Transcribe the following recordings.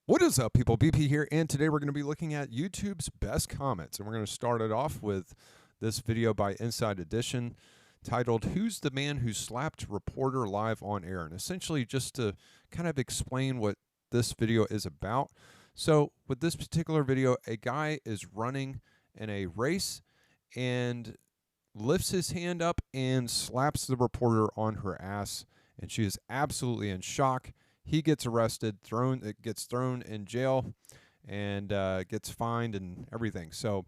What is up, people? BP here, and today we're going to be looking at YouTube's best comments. And we're going to start it off with this video by Inside Edition titled, "Who's the Man Who Slapped Reporter Live on Air?" And essentially just to kind of explain what this video is about. So with this particular video, a guy is running in a race and lifts his hand up and slaps the reporter on her ass, and she is absolutely in shock. He gets arrested, gets thrown in jail, and gets fined and everything. So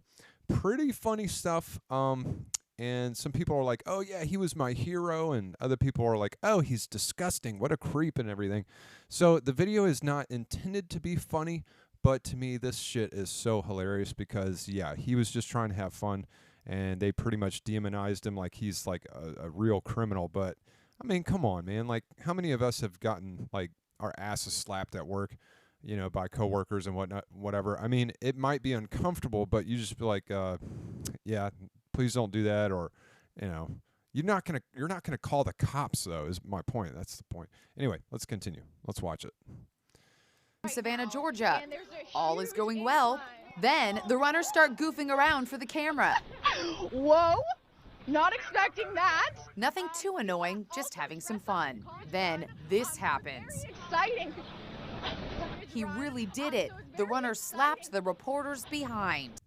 pretty funny stuff. And some people are like, "Oh yeah, he was my hero," and other people are like, "Oh, he's disgusting. What a creep," and everything. So the video is not intended to be funny, but to me, this shit is so hilarious because yeah, he was just trying to have fun, and they pretty much demonized him like he's like a real criminal. But I mean, come on, man. Like, how many of us have gotten like our asses slapped at work, by coworkers and whatnot, whatever. I mean, it might be uncomfortable, but you just be like, yeah, please don't do that, or, you're not gonna call the cops though. Is my point. That's the point. Anyway, let's continue. Let's watch it. Savannah, Georgia. All is going well. Then the runners start goofing around for the camera. Whoa! Not expecting that. Nothing too annoying, just having some fun. Then this happens. Very exciting. He really did it. The runner slapped the reporter's behind.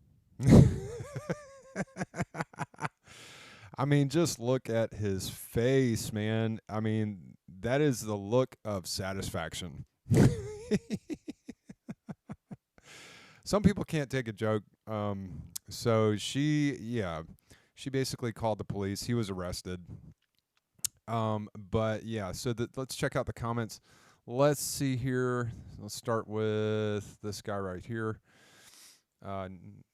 I mean, just look at his face, man. I mean, that is the look of satisfaction. Some people can't take a joke. So she basically called the police. He was arrested. But yeah, so let's check out the comments. Let's see here. Let's start with this guy right here.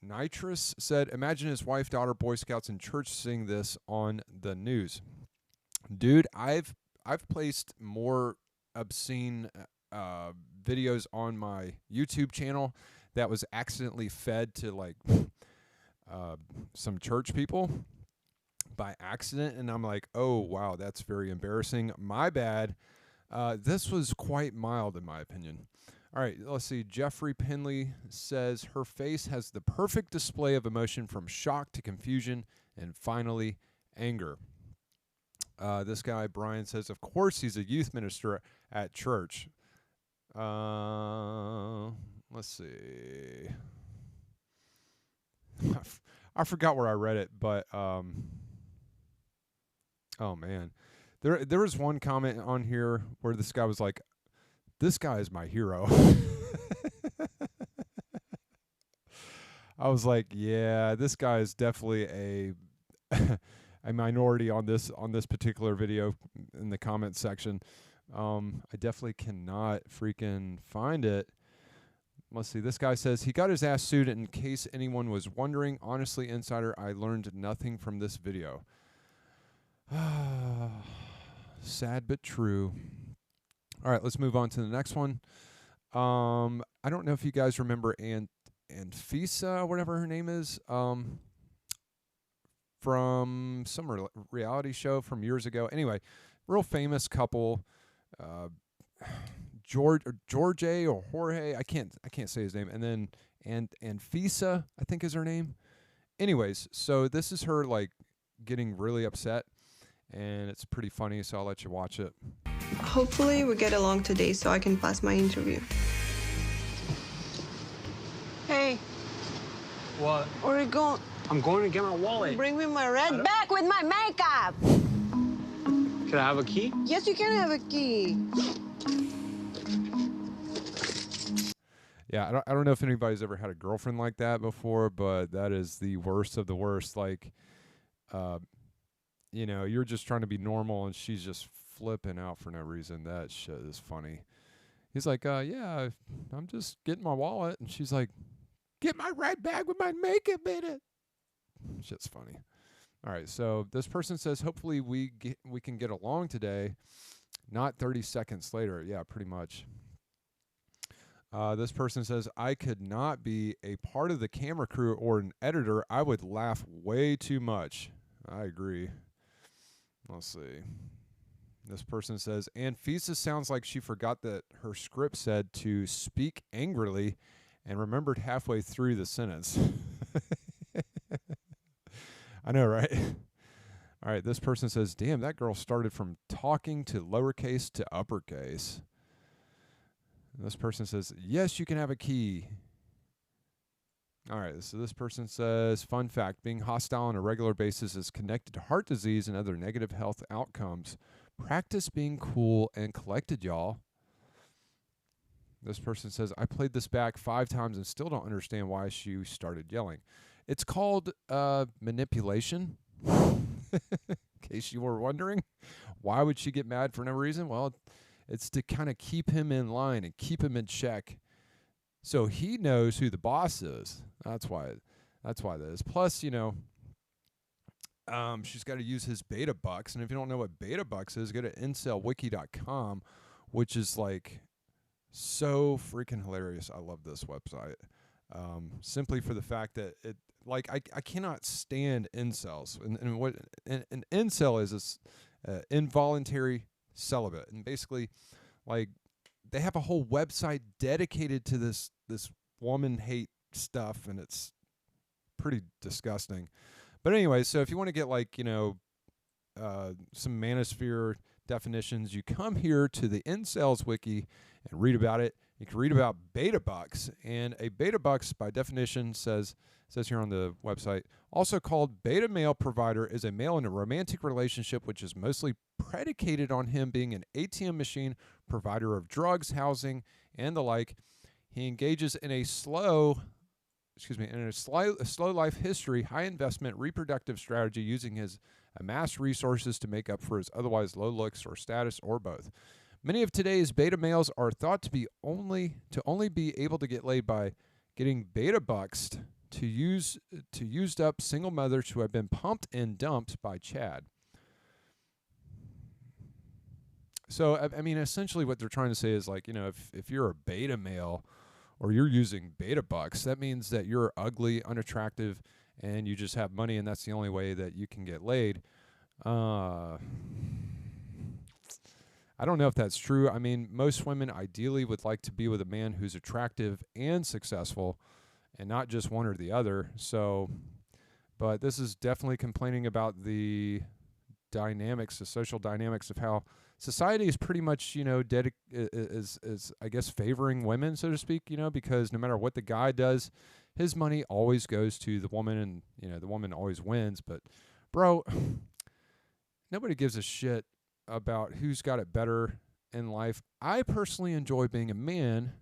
Nitrous said, "Imagine his wife, daughter, Boy Scouts, and church seeing this on the news." Dude, I've placed more obscene videos on my YouTube channel that was accidentally fed to like some church people by accident, and I'm like, oh wow, that's very embarrassing. My bad. This was quite mild in my opinion. All right, let's see. Jeffrey Penley says, "Her face has the perfect display of emotion from shock to confusion and finally anger." This guy, Brian, says, "Of course he's a youth minister at church." Let's see. I forgot where I read it, but oh man. There was one comment on here where this guy was like, "This guy is my hero." I was like, yeah, this guy is definitely a a minority on this particular video in the comment section. I definitely cannot freaking find it. Let's see. This guy says, "He got his ass sued in case anyone was wondering. Honestly, Insider, I learned nothing from this video." Sad but true. All right, let's move on to the next one. I don't know if you guys remember Anfisa, whatever her name is, from some reality show from years ago. Anyway, real famous couple. George or Jorge, I can't say his name. And then Anfisa, I think is her name. Anyways, so this is her like getting really upset, and it's pretty funny, so I'll let you watch it. "Hopefully we get along today so I can pass my interview." Hey. What? Where are you going? I'm going to get my wallet. Bring me my red bag with my makeup. Can I have a key? Yes, you can have a key. Yeah, I don't know if anybody's ever had a girlfriend like that before, but that is the worst of the worst. Like, you're just trying to be normal, and she's just flipping out for no reason. That shit is funny. He's like, yeah, I'm just getting my wallet. And she's like, "Get my red bag with my makeup in it." Shit's funny. All right, so this person says, "Hopefully we can get along today." Not 30 seconds later. Yeah, pretty much. This person says, "I could not be a part of the camera crew or an editor. I would laugh way too much." I agree. Let's see. This person says, Anfisa sounds like she forgot that her script said to speak angrily and remembered halfway through the sentence. I know, right? All right, this person says, damn, that girl started from talking to lowercase to uppercase. This person says, yes, you can have a key. All right, so this person says, fun fact, being hostile on a regular basis is connected to heart disease and other negative health outcomes. Practice being cool and collected, y'all. This person says, I played this back 5 times and still don't understand why she started yelling. It's called manipulation. In case you were wondering, why would she get mad for no reason? Well, it's to kind of keep him in line and keep him in check, so he knows who the boss is. That's why that is. Plus, you know, she's got to use his beta bucks, and if you don't know what beta bucks is, go to incelwiki.com, which is like so freaking hilarious. I love this website, simply for the fact that it. Like, I cannot stand incels. And what an incel is involuntary celibate. And basically, like, they have a whole website dedicated to this woman hate stuff, and it's pretty disgusting. But anyway, so if you want to get, like, you know, some manosphere definitions, you come here to the Incels Wiki and read about it. You can read about beta bucks, and a beta bucks, by definition, says here on the website, also called beta male provider, is a male in a romantic relationship which is mostly predicated on him being an ATM machine, provider of drugs, housing, and the like. He engages in a slow life history, high investment reproductive strategy, using his amassed resources to make up for his otherwise low looks or status, or both. Many of today's beta males are thought to be only be able to get laid by getting beta bucksed to used up single mothers who have been pumped and dumped by Chad. So I mean, essentially what they're trying to say is, like, you know, if you're a beta male or you're using beta bucks, that means that you're ugly, unattractive, and you just have money, and that's the only way that you can get laid. I don't know if that's true. I mean, most women ideally would like to be with a man who's attractive and successful, and not just one or the other. So, but this is definitely complaining about the dynamics, the social dynamics of how society is pretty much, you know, is I guess favoring women, so to speak, you know, because no matter what the guy does, his money always goes to the woman, and, you know, the woman always wins. But, bro, nobody gives a shit about who's got it better in life. I personally enjoy being a man,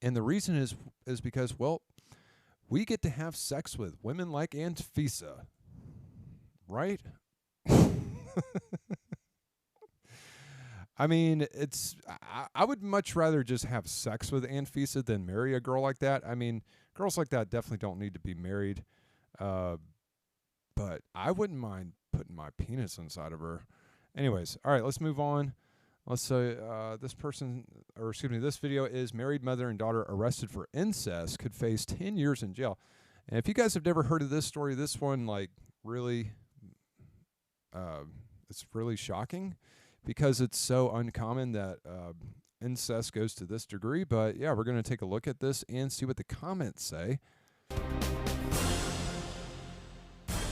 and the reason is because, well, we get to have sex with women like Anfisa, right? I mean, I would much rather just have sex with Anfisa than marry a girl like that. I mean, girls like that definitely don't need to be married, but I wouldn't mind putting my penis inside of her. Anyways, all right, let's move on. Let's say this video is married mother and daughter arrested for incest could face 10 years in jail. And if you guys have never heard of this story, this one, like, really, it's really shocking because it's so uncommon that incest goes to this degree. But yeah, we're going to take a look at this and see what the comments say.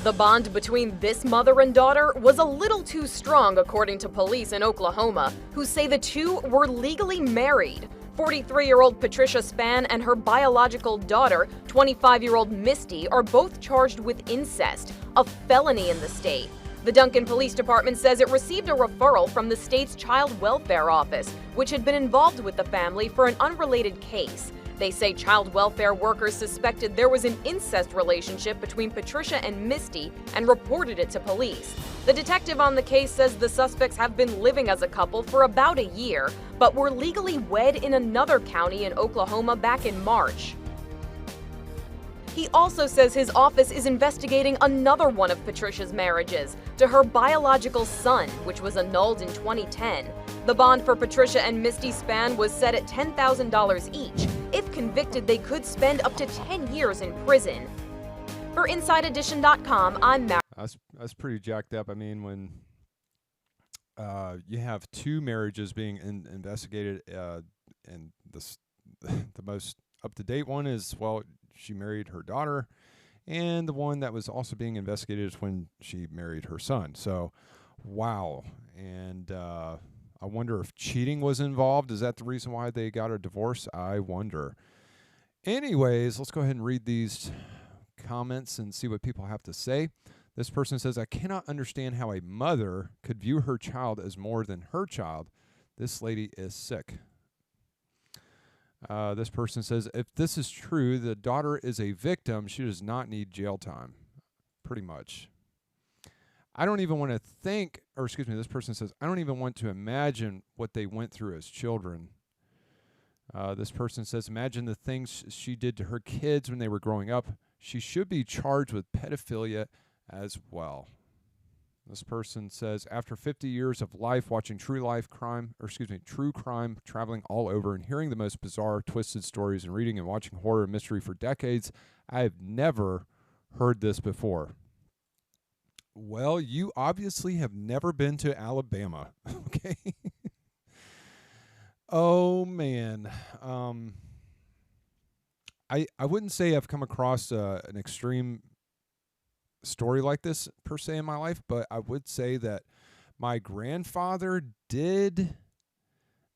The bond between this mother and daughter was a little too strong, according to police in Oklahoma, who say the two were legally married. 43-year-old Patricia Spann and her biological daughter, 25-year-old Misty, are both charged with incest, a felony in the state. The Duncan Police Department says it received a referral from the state's Child Welfare Office, which had been involved with the family for an unrelated case. They say child welfare workers suspected there was an incest relationship between Patricia and Misty and reported it to police. The detective on the case says the suspects have been living as a couple for about a year, but were legally wed in another county in Oklahoma back in March. He also says his office is investigating another one of Patricia's marriages to her biological son, which was annulled in 2010. The bond for Patricia and Misty Spann was set at $10,000 each. If convicted, they could spend up to 10 years in prison. For InsideEdition.com, I'm Mary. That's pretty jacked up. I mean, when You have two marriages being investigated, and the most up-to-date one is, well, she married her daughter, and the one that was also being investigated is when she married her son. So, wow. And I wonder if cheating was involved. Is that the reason why they got a divorce? I wonder. Anyways, let's go ahead and read these comments and see what people have to say. This person says, I cannot understand how a mother could view her child as more than her child. This lady is sick. This person says, if this is true, the daughter is a victim. She does not need jail time. Pretty much. I don't even want to think, or excuse me, this person says, I don't even want to imagine what they went through as children. This person says, imagine the things she did to her kids when they were growing up. She should be charged with pedophilia as well. This person says, after 50 years of life watching true crime, traveling all over and hearing the most bizarre, twisted stories and reading and watching horror and mystery for decades, I have never heard this before. Well, you obviously have never been to Alabama, okay? Oh, man. I wouldn't say I've come across an extreme story like this per se in my life, but I would say that my grandfather did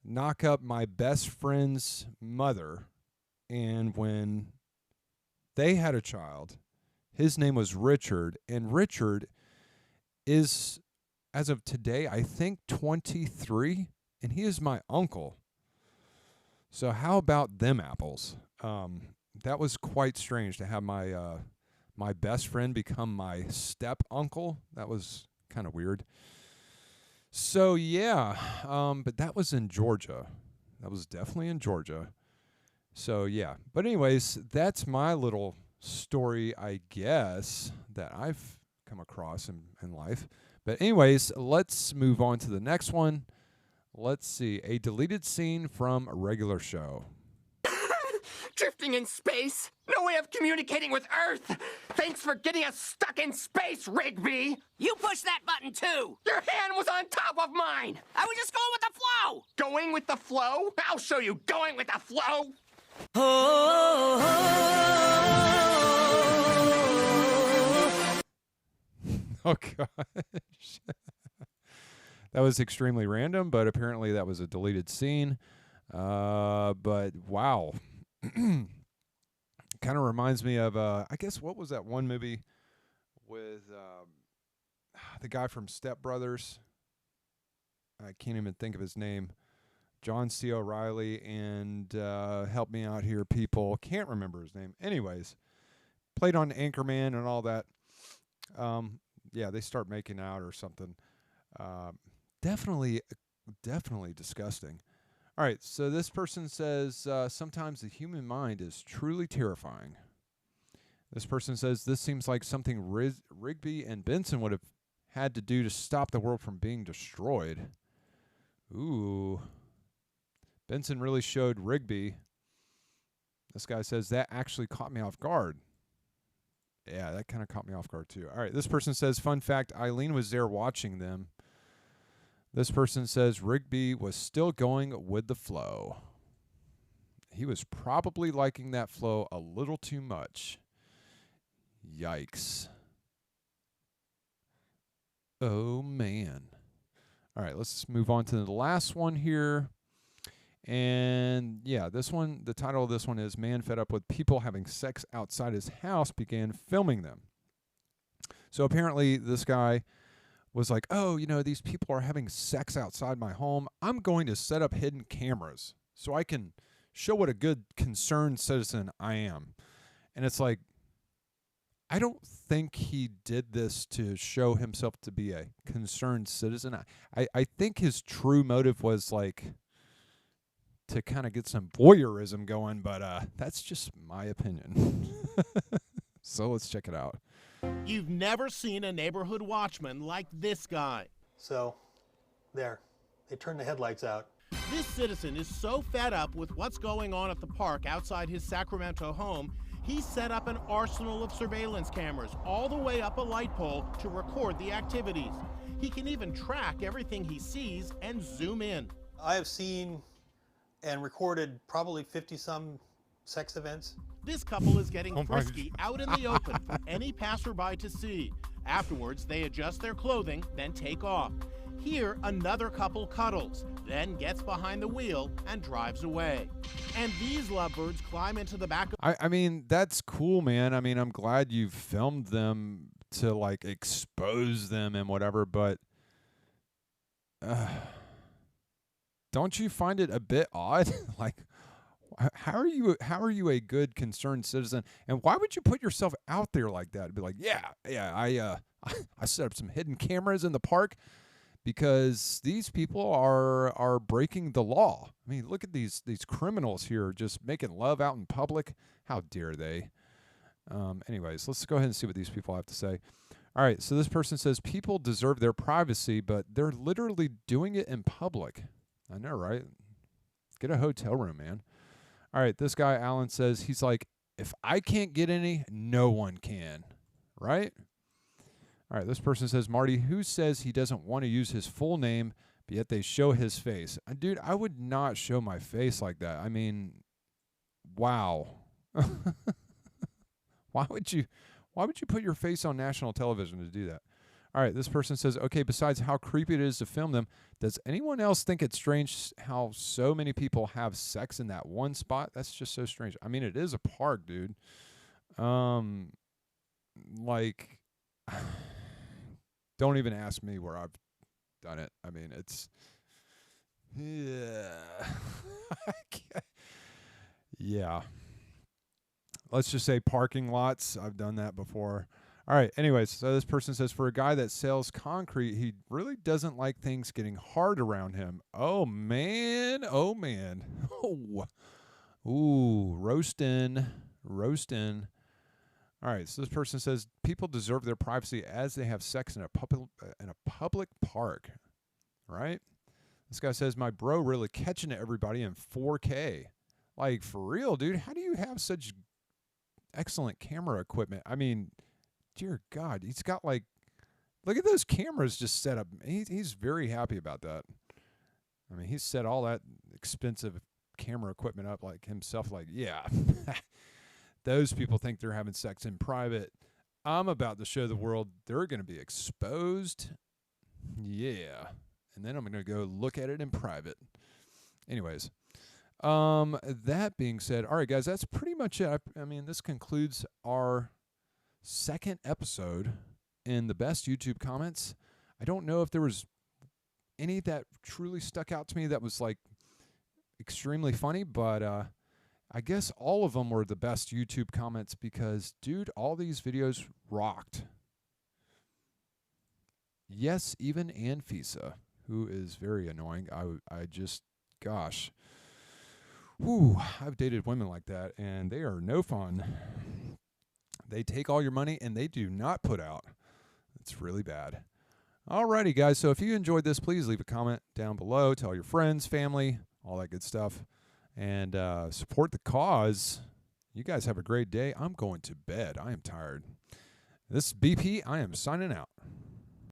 knock up my best friend's mother, and when they had a child, his name was Richard, and Richard is, as of today, I think 23, and he is my uncle. So how about them apples? That was quite strange to have my my best friend become my step uncle. That was kind of weird. So yeah, but that was in Georgia. That was definitely in Georgia. So yeah, but anyways, that's my little story, I guess, that I've come across in life. But anyways, let's move on to the next one. Let's see, a deleted scene from a regular show. Drifting in space? No way of communicating with Earth! Thanks for getting us stuck in space, Rigby! You pushed that button too! Your hand was on top of mine! I was just going with the flow! Going with the flow? I'll show you going with the flow! Oh, gosh. That was extremely random, but apparently that was a deleted scene. But wow. Kind of reminds me of, I guess, what was that one movie with the guy from Step Brothers? I can't even think of his name. John C. O'Reilly, and help me out here, people. Can't remember his name. Anyways, played on Anchorman and all that. Yeah, they start making out or something. Definitely disgusting. All right, so this person says, sometimes the human mind is truly terrifying. This person says, this seems like something Rigby and Benson would have had to do to stop the world from being destroyed. Ooh. Benson really showed Rigby. This guy says, that actually caught me off guard. Yeah, that kind of caught me off guard too. All right, this person says, fun fact, Eileen was there watching them. This person says, Rigby was still going with the flow. He was probably liking that flow a little too much. Yikes. Oh, man. All right, let's move on to the last one here. And yeah, this one, the title of this one is Man Fed Up with People Having Sex Outside His House Began Filming Them. So apparently this guy was like, oh, you know, these people are having sex outside my home. I'm going to set up hidden cameras so I can show what a good concerned citizen I am. And it's like, I don't think he did this to show himself to be a concerned citizen. I think his true motive was like to kind of get some voyeurism going, but that's just my opinion. So let's check it out. You've never seen a neighborhood watchman like this guy. So, there. They turned the headlights out. This citizen is so fed up with what's going on at the park outside his Sacramento home, he set up an arsenal of surveillance cameras all the way up a light pole to record the activities. He can even track everything he sees and zoom in. I have seen and recorded probably 50-some sex events. This couple is getting frisky out in the open for any passerby to see. Afterwards, they adjust their clothing, then take off. Here, another couple cuddles, then gets behind the wheel and drives away. And these lovebirds climb into the back of... I mean, that's cool, man. I mean, I'm glad you filmed them to, like, expose them and whatever, but don't you find it a bit odd? Like, how are you a good, concerned citizen? And why would you put yourself out there like that? Be like, I set up some hidden cameras in the park because these people are breaking the law. I mean, look at these criminals here just making love out in public. How dare they? Anyways, let's go ahead and see what these people have to say. All right, so this person says people deserve their privacy, but they're literally doing it in public. I know, right? Get a hotel room, man. All right, this guy, Alan, says, he's like, if I can't get any, no one can, right? All right, this person says, Marty, who says he doesn't want to use his full name, but yet they show his face? Dude, I would not show my face like that. I mean, wow. Why would you put your face on national television to do that? All right, this person says, okay, besides how creepy it is to film them, does anyone else think it's strange how so many people have sex in that one spot? That's just so strange. I mean, it is a park, dude. Like, don't even ask me where I've done it. I mean, it's, yeah. Yeah. Let's just say parking lots. I've done that before. All right. Anyways, so this person says, for a guy that sells concrete, he really doesn't like things getting hard around him. Oh, man. Oh, man. Oh. Ooh, roasting. All right. So this person says people deserve their privacy as they have sex in a public park. Right? This guy says, my bro really catching everybody in 4K. Like, for real, dude. How do you have such excellent camera equipment? I mean, dear God, he's got, like, look at those cameras just set up. He's very happy about that. I mean, he's set all that expensive camera equipment up like himself. Like, yeah, those people think they're having sex in private. I'm about to show the world they're going to be exposed. Yeah. And then I'm going to go look at it in private. Anyways. That being said, all right, guys, that's pretty much it. I mean, this concludes our second episode in the best YouTube comments. I don't know if there was any that truly stuck out to me that was, like, extremely funny, but I guess all of them were the best YouTube comments because, dude, all these videos rocked. Yes, even Anfisa, who is very annoying. I just, gosh. Whew, I've dated women like that, and they are no fun. They take all your money, and they do not put out. It's really bad. Alrighty, guys, so if you enjoyed this, please leave a comment down below. Tell your friends, family, all that good stuff, and support the cause. You guys have a great day. I'm going to bed. I am tired. This is BP. I am signing out.